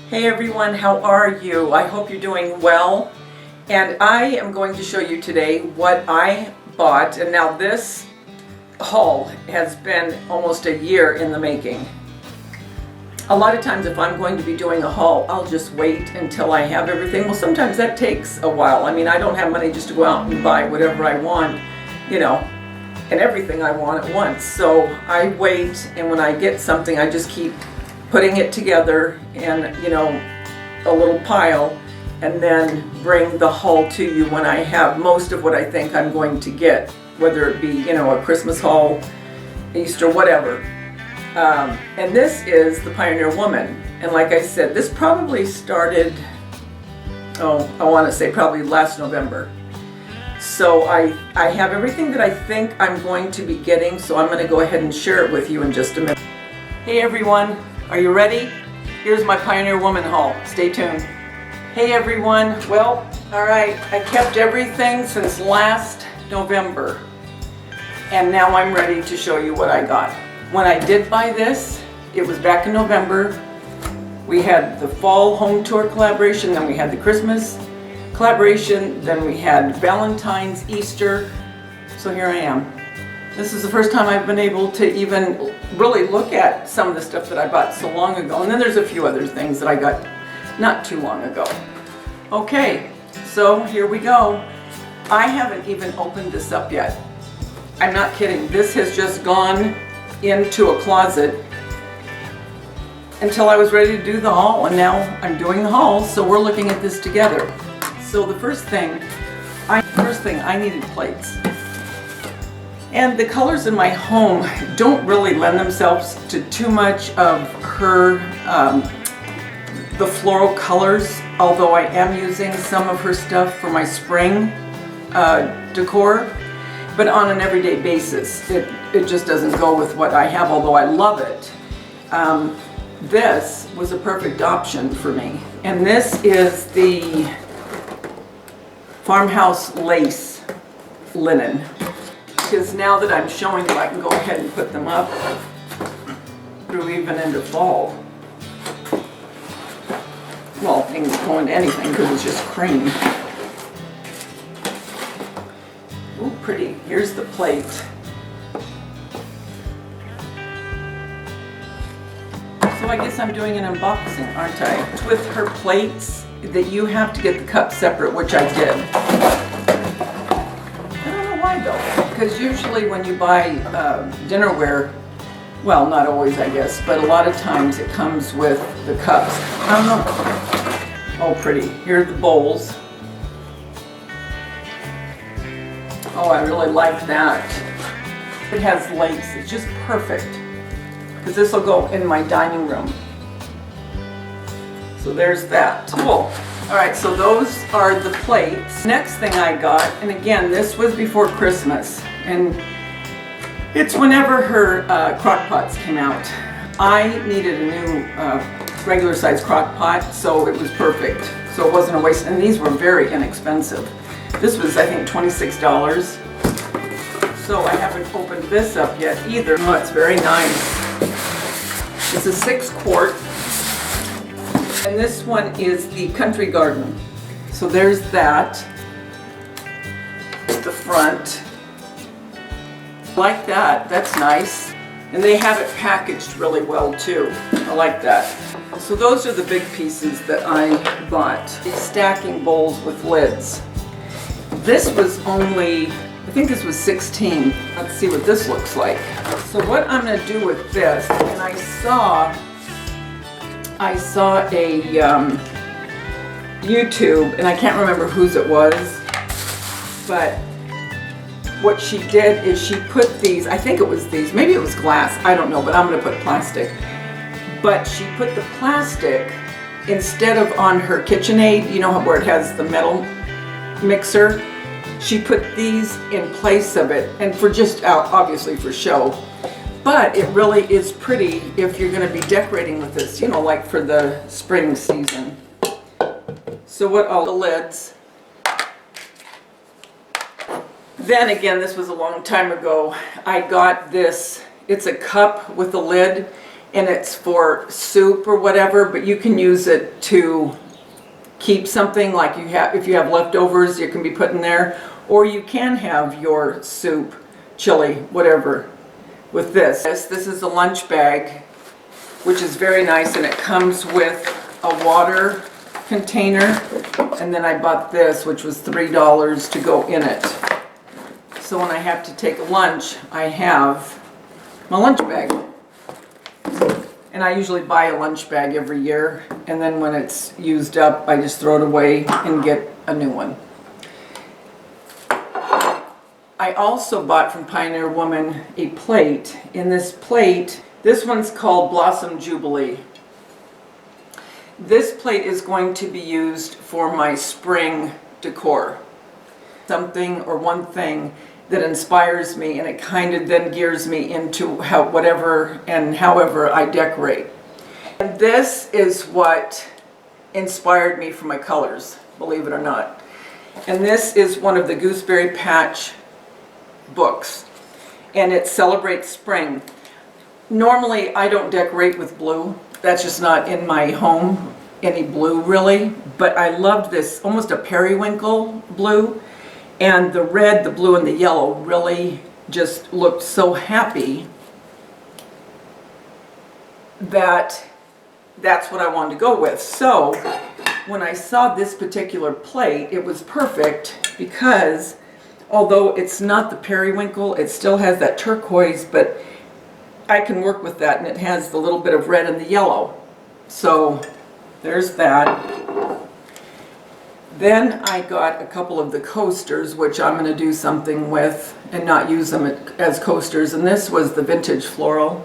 Hey everyone, how are you? I hope you're doing well. And I am going to show you today what I bought. And now this haul has been almost a year in the making. A lot of times if I'm going to be doing a haul, I'll just wait until I have everything. Well, sometimes that takes a while. I mean, I don't have money just to go out and buy whatever I want, you know, and everything I want at once. So I wait, and when I get something, I just keep putting it together in, a little pile, and then bring the haul to you when I have most of what I think I'm going to get, whether it be, a Christmas haul, Easter, whatever. And this is the Pioneer Woman. And like I said, this probably started, I want to say probably last November. So I have everything that I think I'm going to be getting, so I'm going to go ahead and share it with you in just a minute. Hey everyone, are you ready? Here's my Pioneer Woman haul. Stay tuned. Hey everyone, well, alright, I kept everything since last November, and now I'm ready to show you what I got. When I did buy this, it was back in November. We had the fall home tour collaboration, then we had the Christmas collaboration, then we had Valentine's, Easter, so here I am. This is the first time I've been able to even really look at some of the stuff that I bought so long ago. And then there's a few other things that I got not too long ago. Okay, so here we go. I haven't even opened this up yet. I'm not kidding. This has just gone into a closet until I was ready to do the haul, and now I'm doing the haul, so we're looking at this together. So the first thing I needed plates. And the colors in my home don't really lend themselves to too much of the floral colors, although I am using some of her stuff for my spring decor. But on an everyday basis, it just doesn't go with what I have, although I love it. This was a perfect option for me. And this is the Farmhouse Lace linen. Because now that I'm showing you, I can go ahead and put them up through even into fall. Well, things go into anything because it's just cream. Ooh, pretty. Here's the plate. So I guess I'm doing an unboxing, aren't I? It's with her plates that you have to get the cups separate, which I did. Because usually when you buy dinnerware, well, not always I guess, but a lot of times it comes with the cups. I don't know. Oh, pretty. Here are the bowls. Oh, I really like that. It has lace. It's just perfect. Because this will go in my dining room. So there's that. Cool. Alright, so those are the plates. Next thing I got, and again, this was before Christmas, and it's whenever her crock pots came out. I needed a new regular size crock pot, so it was perfect. So it wasn't a waste, and these were very inexpensive. This was, I think, $26. So I haven't opened this up yet either. Oh, it's very nice. It's a 6-quart. And this one is the Country Garden. So there's that. The front. Like that. That's nice. And they have it packaged really well too. I like that. So those are the big pieces that I bought. These stacking bowls with lids. This was only, I think this was 16. Let's see what this looks like. So what I'm going to do with this, and I saw a YouTube, and I can't remember whose it was, but what she did is she put these, I think it was these, maybe it was glass, I don't know, but I'm going to put plastic. But she put the plastic instead of on her KitchenAid, you know where it has the metal mixer, she put these in place of it, and for just, obviously for show. But it really is pretty if you're going to be decorating with this, like for the spring season. So what all the lids. Then again, this was a long time ago. I got this, it's a cup with a lid, and it's for soup or whatever, but you can use it to keep something like if you have leftovers, it can be put in there, or you can have your soup, chili, whatever, with this. This is a lunch bag, which is very nice, and it comes with a water container, and then I bought this, which was $3 to go in it. So when I have to take lunch, I have my lunch bag. And I usually buy a lunch bag every year, and then when it's used up, I just throw it away and get a new one. I also bought from Pioneer Woman a plate. In this plate, this one's called Blossom Jubilee. This plate is going to be used for my spring decor. Something or one thing that inspires me, and it kind of then gears me into whatever and however I decorate. And this is what inspired me for my colors, believe it or not. And this is one of the Gooseberry Patch books, and it celebrates spring. Normally I don't decorate with blue. That's just not in my home, any blue really, but I loved this, almost a periwinkle blue. And the red, the blue, and the yellow really just looked so happy that that's what I wanted to go with. So when I saw this particular plate, it was perfect because although it's not the periwinkle, it still has that turquoise, but I can work with that, and it has the little bit of red and the yellow. So there's that. Then I got a couple of the coasters, which I'm going to do something with and not use them as coasters. And this was the Vintage Floral.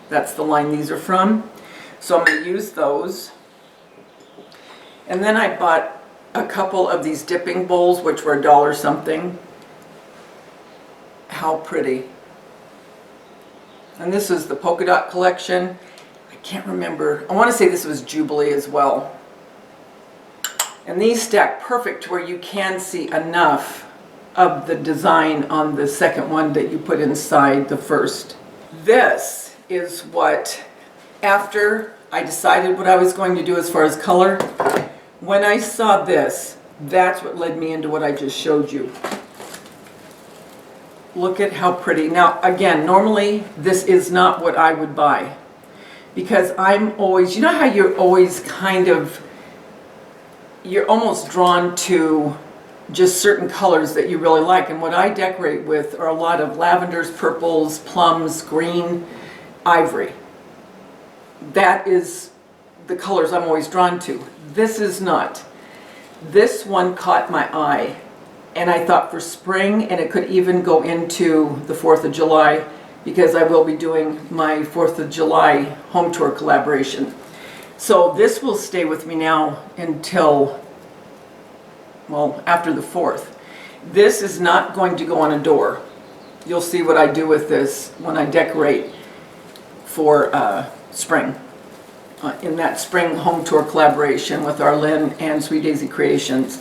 That's the line these are from. So I'm going to use those. And then I bought a couple of these dipping bowls, which were $1 something. How pretty. And this is the polka dot collection. I can't remember. I want to say this was Jubilee as well. And these stack perfect to where you can see enough of the design on the second one that you put inside the first. This is what, after I decided what I was going to do as far as color, when I saw this, that's what led me into what I just showed you. Look at how pretty. Now again, normally this is not what I would buy, because I'm always, you know how you're always kind of, you're almost drawn to just certain colors that you really like, and what I decorate with are a lot of lavenders, purples, plums, green, ivory. That is the colors I'm always drawn to. This is not. This one caught my eye, and I thought for spring, and it could even go into the 4th of July, because I will be doing my 4th of July home tour collaboration. So this will stay with me now until, well, after the 4th. This is not going to go on a door. You'll see what I do with this when I decorate for spring. In that spring home tour collaboration with Arlene and Sweet Daisy Creations.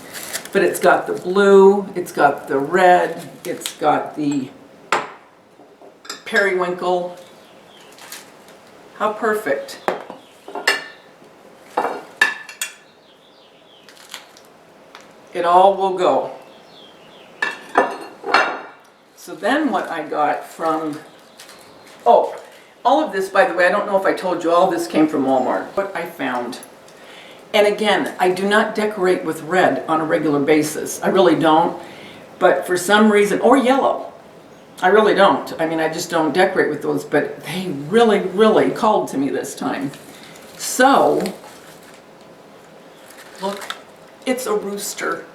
But it's got the blue, it's got the red, it's got the periwinkle. How perfect. It all will go. So then what I got from, oh, all of this, by the way, I don't know if I told you, all this came from Walmart. What I found. And again, I do not decorate with red on a regular basis. I really don't. But for some reason, or yellow. I really don't. I mean, I just don't decorate with those, but they really, really called to me this time. So, look, it's a rooster.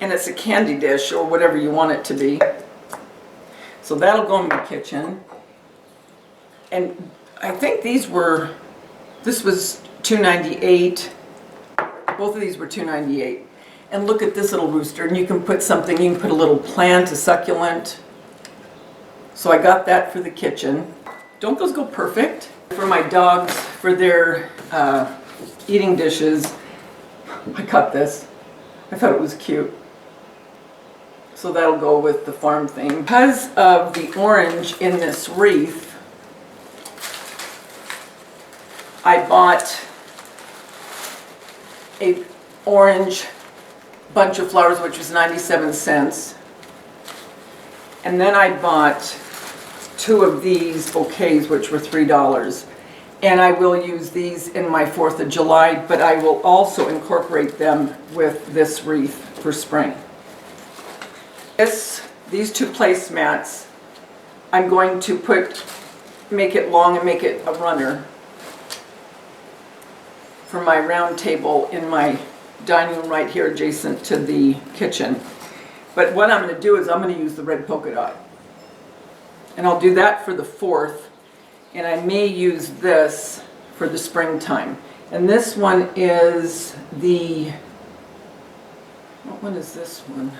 And it's a candy dish, or whatever you want it to be. So that'll go in my kitchen. And I think these were, this was $2.98. Both of these were $2.98. And look at this little rooster, and you can put something, you can put a little plant, a succulent. So I got that for the kitchen. Don't those go perfect? For my dogs, for their eating dishes, I cut this. I thought it was cute. So that'll go with the farm theme. Because of the orange in this wreath, I bought a orange bunch of flowers, which was 97 cents. And then I bought 2 of these bouquets, which were $3. And I will use these in my 4th of July, but I will also incorporate them with this wreath for spring. These 2 placemats, I'm going to make it long and make it a runner for my round table in my dining room right here adjacent to the kitchen. But what I'm going to do is I'm going to use the red polka dot. And I'll do that for the 4th. And I may use this for the springtime. And this one is the, what one is this one?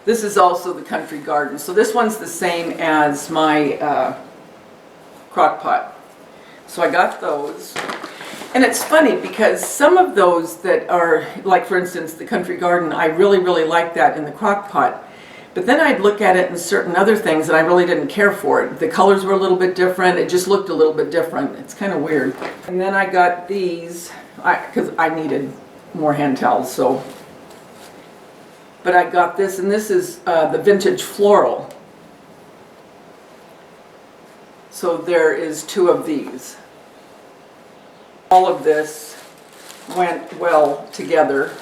This is also the Country Garden. So this one's the same as my crock pot. So I got those. And it's funny because some of those that are, like for instance, the Country Garden, I really, really like that in the crock pot. But then I'd look at it in certain other things and I really didn't care for it. The colors were a little bit different. It just looked a little bit different. It's kind of weird. And then I got these, because I needed more hand towels, so. But I got this, and this is the Vintage Floral. So there is 2 of these. All of this went well together.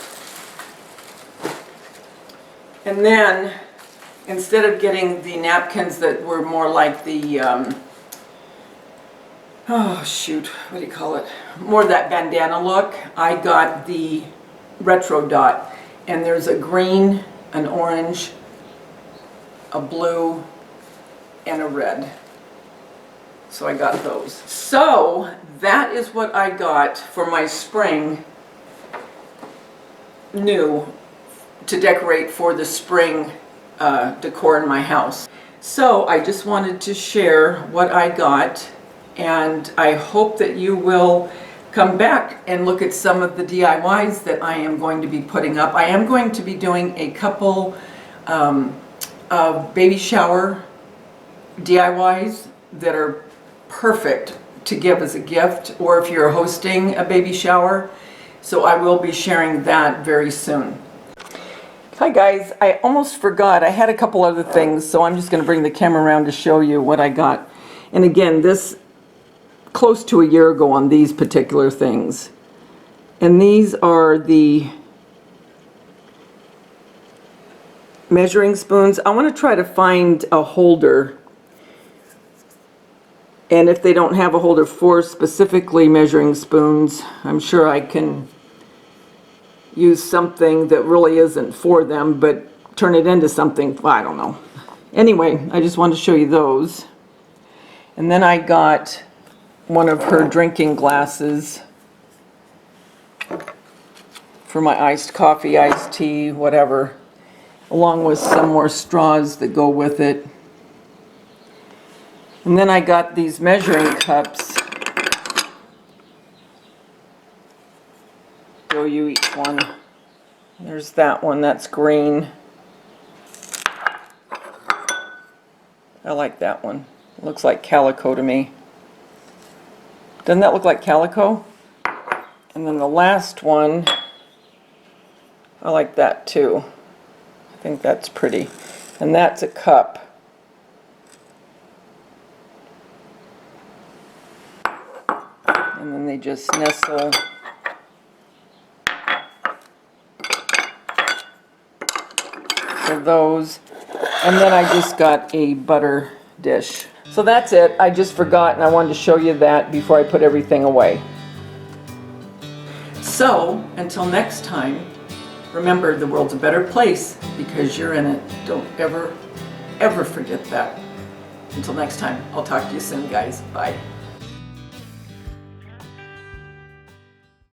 And then, instead of getting the napkins that were more like the, oh shoot, what do you call it? More that bandana look, I got the retro dot. And there's a green, an orange, a blue, and a red. So I got those. So that is what I got for my spring new to decorate for the spring decor in my house. So I just wanted to share what I got, and I hope that you will come back and look at some of the DIYs that I am going to be putting up. I am going to be doing a couple of baby shower DIYs that are perfect to give as a gift, or if you're hosting a baby shower. So I will be sharing that very soon. Hi guys, I almost forgot. I had a couple other things, so I'm just going to bring the camera around to show you what I got. And again, this close to a year ago on these particular things. And these are the measuring spoons. I want to try to find a holder, and if they don't have a holder for specifically measuring spoons, I'm sure I can use something that really isn't for them, but turn it into something, well, I don't know. Anyway, I just wanted to show you those. And then I got one of her drinking glasses for my iced coffee, iced tea, whatever, along with some more straws that go with it. And then I got these measuring cups. Show you each one. There's that one, that's green. I like that one. It looks like calico to me. Doesn't that look like calico? And then the last one, I like that too. I think that's pretty. And that's a cup. And then they just nestle. For those. And then I just got a butter dish. So that's it. I just forgot, and I wanted to show you that before I put everything away. So, until next time, remember, the world's a better place because you're in it. Don't ever, ever forget that. Until next time, I'll talk to you soon, guys. Bye.